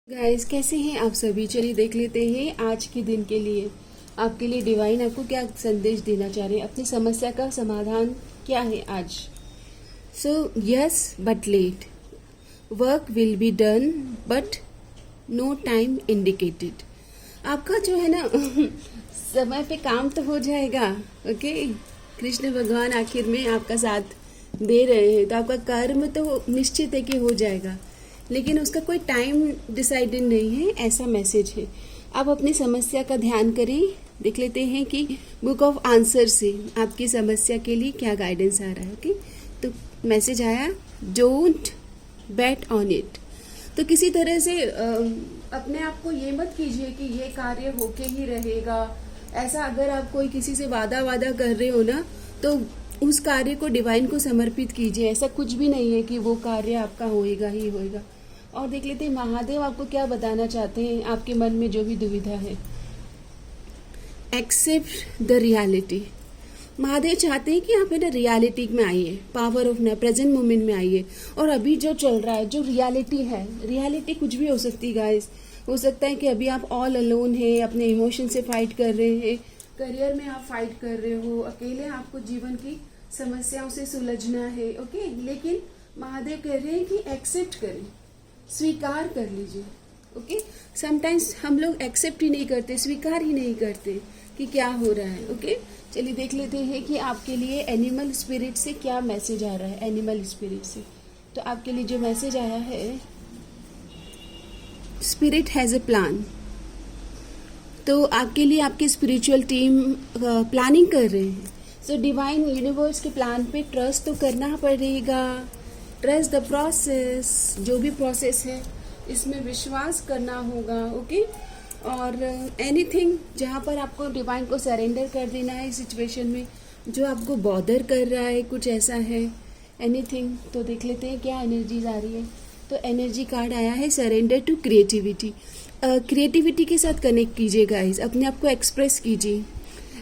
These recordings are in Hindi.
गाइस कैसे हैं आप सभी। चलिए देख लेते हैं आज के दिन के लिए आपके लिए डिवाइन आपको क्या संदेश देना चाह रहे हैं। अपनी समस्या का समाधान क्या है आज। So yes but late, work will be done but no time indicated. आपका जो है ना समय पे काम तो हो जाएगा। ओके, कृष्ण भगवान आखिर में आपका साथ दे रहे हैं तो आपका कर्म तो निश्चित है कि हो जाएगा, लेकिन उसका कोई टाइम डिसाइडेड नहीं है, ऐसा मैसेज है। आप अपनी समस्या का ध्यान करें। देख लेते हैं कि बुक ऑफ आंसर से आपकी समस्या के लिए क्या गाइडेंस आ रहा है। ओके, तो मैसेज आया डोंट बेट ऑन इट। तो किसी तरह से अपने आप को ये मत कीजिए कि ये कार्य होके ही रहेगा। ऐसा अगर आप कोई किसी से वादा कर रहे हो ना, तो उस कार्य को डिवाइन को समर्पित कीजिए। ऐसा कुछ भी नहीं है कि वो कार्य आपका होएगा ही होएगा। और देख लेते हैं महादेव आपको क्या बताना चाहते हैं, आपके मन में जो भी दुविधा है। Accept the reality. महादेव चाहते हैं कि आप है ना रियलिटी में आइए, पावर ऑफ ना प्रेजेंट मोमेंट में आइए। और अभी जो चल रहा है, जो रियलिटी है, रियलिटी कुछ भी हो सकती है गाइस। हो सकता है कि अभी आप ऑल अलोन है, अपने इमोशन से फाइट कर रहे हैं, करियर में आप फाइट कर रहे हो, अकेले आपको जीवन की समस्याओं से सुलझना है। ओके, लेकिन महादेव कह रहे हैं कि एक्सेप्ट करें, स्वीकार कर लीजिए। ओके, समटाइम्स हम लोग एक्सेप्ट ही नहीं करते, स्वीकार ही नहीं करते कि क्या हो रहा है। ओके, चलिए देख लेते हैं कि आपके लिए एनिमल स्पिरिट से क्या मैसेज आ रहा है। एनिमल स्पिरिट से तो आपके लिए जो मैसेज आया है, स्पिरिट हैज अ प्लान। तो आपके लिए आपकी स्पिरिचुअल टीम प्लानिंग कर रहे हैं। सो डिवाइन यूनिवर्स के प्लान पे ट्रस्ट तो करना पड़ेगा। ट्रस्ट द प्रोसेस, जो भी प्रोसेस है इसमें विश्वास करना होगा। ओके, और एनीथिंग जहाँ पर आपको डिवाइन को सरेंडर कर देना है सिचुएशन में जो आपको बॉदर कर रहा है, कुछ ऐसा है एनीथिंग। तो देख लेते हैं क्या एनर्जीज आ रही है। तो एनर्जी कार्ड आया है सरेंडर टू क्रिएटिविटी। क्रिएटिविटी के साथ कनेक्ट कीजिए गाइस, अपने आप को एक्सप्रेस कीजिए।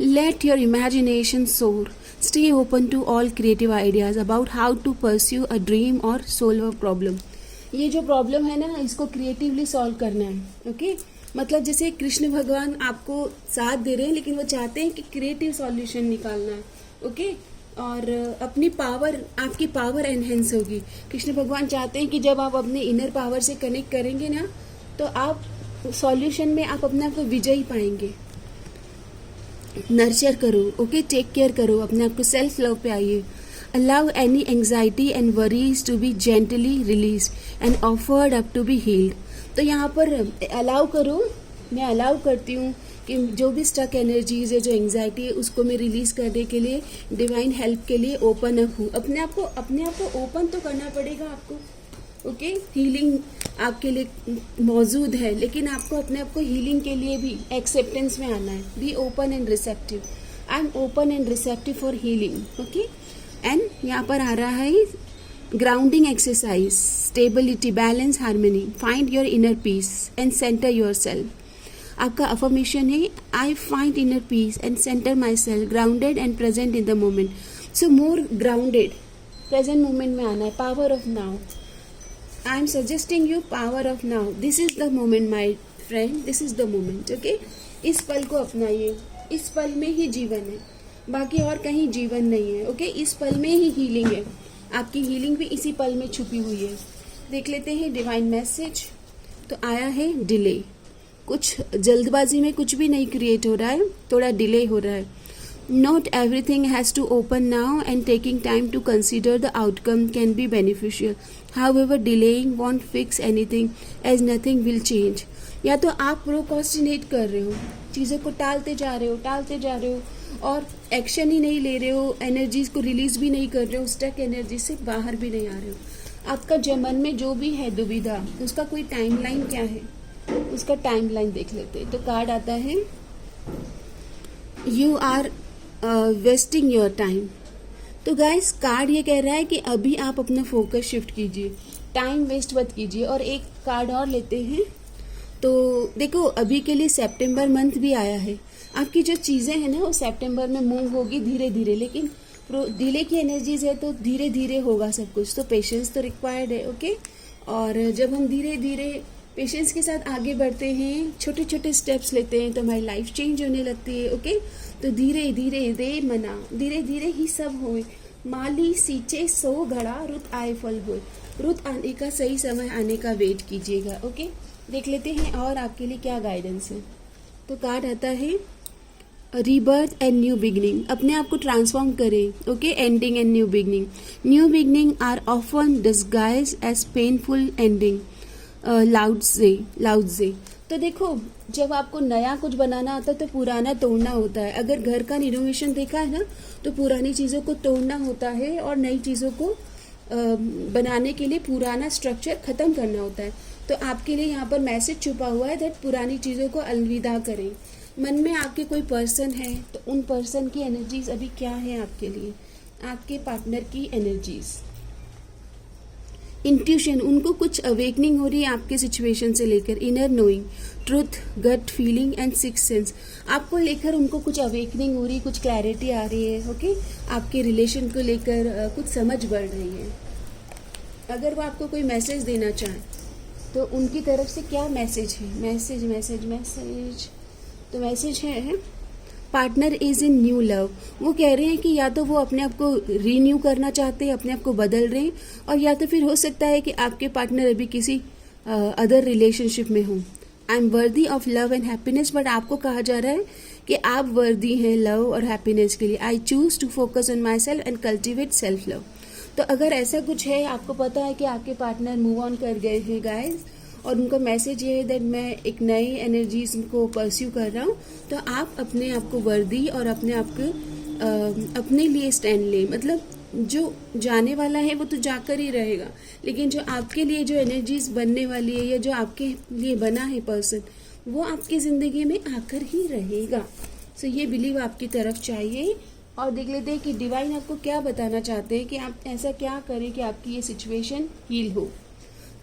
Let your imagination soar, stay open to all creative ideas about how to pursue a dream और सोल्व अ प्रॉब्लम। ये जो प्रॉब्लम है ना, इसको क्रिएटिवली सॉल्व करना है। ओके, मतलब जैसे कृष्ण भगवान आपको साथ दे रहे हैं, लेकिन वो चाहते हैं कि क्रिएटिव सॉल्यूशन निकालना है। ओके, और अपनी पावर, आपकी पावर एनहेंस होगी। कृष्ण भगवान चाहते हैं कि जब आप अपने इनर पावर से कनेक्ट करेंगे ना, तो आप सॉल्यूशन में आप अपने आप को विजयी पाएंगे। नर्चर करो, ओके, टेक केयर करो, अपने आप को सेल्फ लव पे आइए। Allow any anxiety and worries to be gently release and offered up to be healed. तो यहाँ पर अलाउ करो, मैं अलाउ करती हूँ कि जो भी स्टक एनर्जीज है, जो एंग्जाइटी है, उसको मैं रिलीज करने के लिए, डिवाइन हेल्प के लिए ओपन अप हूँ। अपने आप को ओपन तो करना पड़ेगा आपको। ओके, हीलिंग आपके लिए मौजूद है, लेकिन आपको अपने आप को हीलिंग के लिए भी एक्सेप्टेंस में आना है। Be open and receptive. I am open and receptive for healing. Okay, and यहाँ पर आ रहा है grounding exercise, stability, balance, harmony, find your inner peace and centre your self. आपका अफर्मेशन है I find inner peace and centre my self, grounded and present in the moment. So more grounded, present moment में आना है। Power of now, I am suggesting you power of now. This is the moment, my friend. This is the moment. Okay? इस पल को अपनाइए। इस पल में ही जीवन है, बाकी और कहीं जीवन नहीं है। ओके, इस पल में ही हीलिंग है। आपकी हीलिंग भी इसी पल में छुपी हुई है। देख लेते हैं डिवाइन मैसेज। तो आया है डिले। कुछ जल्दबाजी में कुछ भी नहीं क्रिएट हो रहा है, थोड़ा डिले हो रहा है। Not everything has to open now, and taking time to consider the outcome can be beneficial. However, delaying won't fix anything, as nothing will change. या तो आप प्रोक्रास्टिनेट कर रहे हो, चीज़ों को टालते जा रहे हो और एक्शन ही नहीं ले रहे हो, एनर्जीज को रिलीज भी नहीं कर रहे हो, स्टक एनर्जी से बाहर भी नहीं आ रहे हो। आपका जो मन में जो भी है दुविधा, उसका कोई टाइमलाइन क्या है, उसका टाइमलाइन देख लेते हैं। तो कार्ड आता है you are wasting your time. तो गाइस, कार्ड ये कह रहा है कि अभी आप अपना फोकस शिफ्ट कीजिए, टाइम वेस्ट मत कीजिए। और एक कार्ड और लेते हैं। तो देखो, अभी के लिए सितंबर मंथ भी आया है। आपकी जो चीज़ें हैं ना, वो सितंबर में मूव होगी धीरे धीरे, लेकिन डिले की एनर्जीज है तो धीरे धीरे होगा सब कुछ। तो पेशेंस तो रिक्वायर्ड है। ओके, और जब हम धीरे धीरे पेशेंस के साथ आगे बढ़ते हैं, छोटे छोटे स्टेप्स लेते हैं तो हमारी लाइफ चेंज होने लगती है। ओके, तो धीरे धीरे रे मना, धीरे धीरे ही सब होए, माली सींचे सो घड़ा, रुत आए फल होए। रुत आने का, सही समय आने का वेट कीजिएगा। ओके, देख लेते हैं और आपके लिए क्या गाइडेंस है। तो कार्ड आता है रीबर्थ एंड न्यू बिगनिंग, अपने आप को ट्रांसफॉर्म करें। Okay, ending and new beginning. New beginning are often disguise as painful ending. Lao Tzu. तो देखो, जब आपको नया कुछ बनाना आता है तो पुराना तोड़ना होता है। अगर घर का रिनोवेशन देखा है ना, तो पुरानी चीज़ों को तोड़ना होता है और नई चीज़ों को बनाने के लिए पुराना स्ट्रक्चर ख़त्म करना होता है। तो आपके लिए यहाँ पर मैसेज छुपा हुआ है दैट पुरानी चीज़ों को अलविदा करें। मन में आपके कोई पर्सन है तो उन पर्सन की एनर्जीज अभी क्या है आपके लिए, आपके पार्टनर की एनर्जीज। इंट्यूशन, उनको कुछ अवेकनिंग हो रही है आपके सिचुएशन से लेकर। Inner knowing, truth, gut feeling and six sense, आपको लेकर उनको कुछ अवेकनिंग हो रही है, कुछ क्लैरिटी आ रही है। ओके, आपके रिलेशन को लेकर कुछ समझ बढ़ रही है। अगर वो आपको कोई मैसेज देना चाहें तो उनकी तरफ से क्या मैसेज है? मैसेज मैसेज मैसेज तो मैसेज है partner is in new love. वो कह रहे हैं कि या तो वो अपने आप को रीन्यू करना चाहते हैं, अपने आप को बदल रहे हैं, और या तो फिर हो सकता है कि आपके पार्टनर अभी किसी अदर रिलेशनशिप में हों। I am worthy of love and happiness, but आपको कहा जा रहा है कि आप वर्दी हैं लव और हैप्पीनेस के लिए। I choose to focus on myself and cultivate self love. तो अगर ऐसा कुछ है, आपको पता है कि आपके पार्टनर मूव ऑन कर गए हैं गाइज, और उनका मैसेज ये है दैट मैं एक नई एनर्जीज को परस्यू कर रहा हूँ, तो आप अपने आप को वर्दी और अपने आप को अपने लिए स्टैंड लें। मतलब जो जाने वाला है वो तो जाकर ही रहेगा, लेकिन जो आपके लिए जो एनर्जीज बनने वाली है या जो आपके लिए बना है पर्सन, वो आपकी ज़िंदगी में आकर ही रहेगा। सो ये बिलीव आपकी तरफ चाहिए। और देख लेते हैं कि डिवाइन आपको क्या बताना चाहते हैं कि आप ऐसा क्या करें कि आपकी ये सिचुएशन हील हो।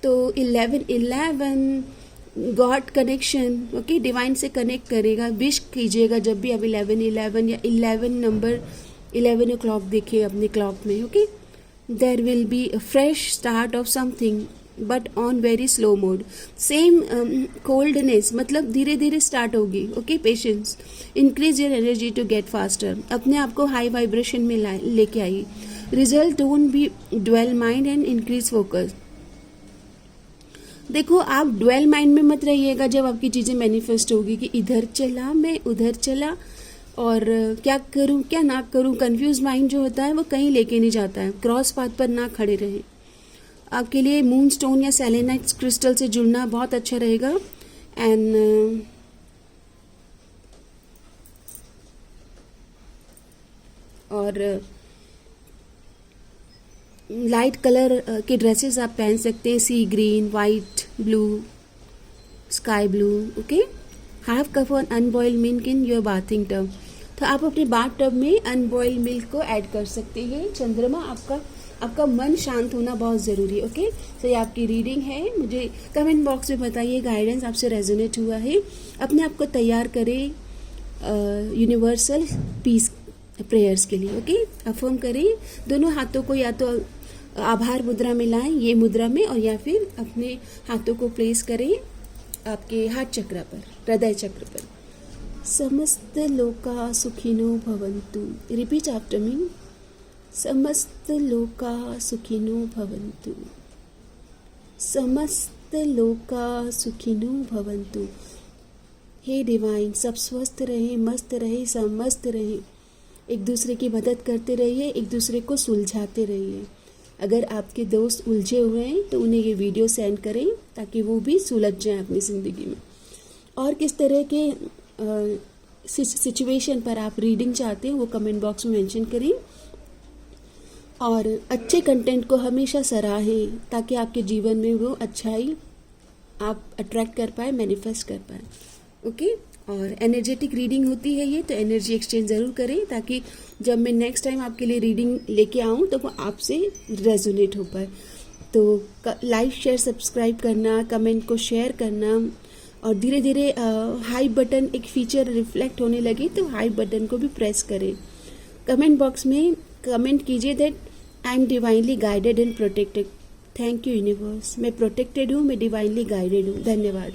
तो 11 गॉड कनेक्शन, ओके, डिवाइन से कनेक्ट करेगा। विश कीजिएगा जब भी आप 11 या 11 नंबर 11 o'clock देखें अपने क्लॉक में। Okay, there will be a fresh start of something but on very slow mode. Same coldness, मतलब धीरे धीरे स्टार्ट होगी। Okay, patience, increase your energy to get faster, अपने आप को हाई वाइब्रेशन में लेके आइए। Result don't be dwell mind and increase focus. देखो, आप ड्वेल माइंड में मत रहिएगा जब आपकी चीज़ें मैनिफेस्ट होगी कि इधर चला मैं उधर चला और क्या करूं क्या ना करूं। कंफ्यूज माइंड जो होता है वो कहीं लेके नहीं जाता है। क्रॉस पाथ पर ना खड़े रहें। आपके लिए मून स्टोन या सेलेनाइट क्रिस्टल से जुड़ना बहुत अच्छा रहेगा। एंड और लाइट कलर के ड्रेसेस आप पहन सकते हैं, sea green, white, blue, sky blue. Okay, half cup on unboiled milk in your bathing tub, तो आप अपने बाथ टब में अनबॉइल्ड मिल्क को ऐड कर सकते हैं। चंद्रमा, आपका मन शांत होना बहुत ज़रूरी है। ओके, तो ये आपकी रीडिंग है। मुझे कमेंट बॉक्स में बताइए गाइडेंस आपसे रेजोनेट हुआ है। अपने आप को तैयार करें यूनिवर्सल पीस प्रेयर्स के लिए। ओके, अफर्म करें, दोनों हाथों को या तो आभार मुद्रा में लाएं, ये मुद्रा में, और या फिर अपने हाथों को प्लेस करें आपके हार्ट चक्र पर, हृदय चक्र पर। समस्त लोका सुखिनो भवन्तु, रिपीट आफ्टर मी। समस्त लोका सुखिनो भवन्तु, समस्त लोका सुखिनो भवन्तु। हे डिवाइन, सब स्वस्थ रहे, मस्त रहे, समस्त रहे। एक दूसरे की मदद करते रहिए, एक दूसरे को सुलझाते रहिए। अगर आपके दोस्त उलझे हुए हैं तो उन्हें ये वीडियो सेंड करें ताकि वो भी सुलझ जाएं अपनी ज़िंदगी में। और किस तरह के सिचुएशन पर आप रीडिंग चाहते हैं वो कमेंट बॉक्स में मेंशन करें। और अच्छे कंटेंट को हमेशा सराहें ताकि आपके जीवन में वो अच्छाई आप अट्रैक्ट कर पाए, मैनिफेस्ट कर पाए। ओके, और एनर्जेटिक रीडिंग होती है ये, तो एनर्जी एक्सचेंज ज़रूर करें ताकि जब मैं नेक्स्ट टाइम आपके लिए रीडिंग लेके आऊँ तो वो आपसे रेजोनेट हो पाए। तो लाइक, शेयर, सब्सक्राइब करना, कमेंट को शेयर करना, और धीरे धीरे हाई बटन एक फीचर रिफ्लेक्ट होने लगे तो हाई बटन को भी प्रेस करें। कमेंट बॉक्स में कमेंट कीजिए that I am divinely guided and protected. Thank you universe. मैं प्रोटेक्टेड हूँ, मैं डिवाइनली गाइडेड हूँ। धन्यवाद।